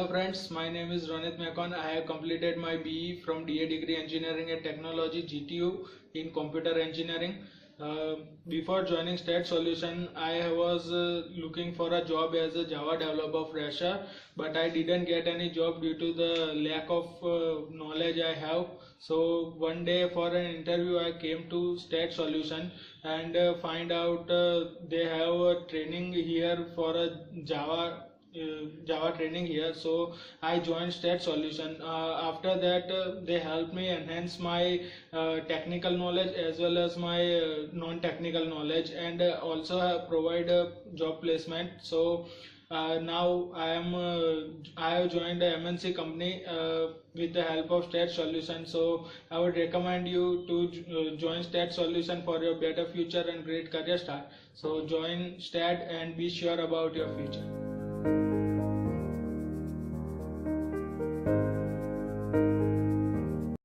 Hello friends, my name is Ronit Makwan. I have completed my BE from DA Degree Engineering and Technology GTU in Computer Engineering. Before joining STAD Solution, I was looking for a job as a Java developer fresher, but I didn't get any job due to the lack of knowledge I have. So one day for an interview, I came to STAD Solution and find out they have a training here for a Java training here, so I joined STAD Solution. After that, they helped me enhance my technical knowledge as well as my non-technical knowledge, and also provide a job placement. So now I have joined a MNC company with the help of STAD Solution. So I would recommend you to join STAD Solution for your better future and great career start. So join STAD and be sure about your future.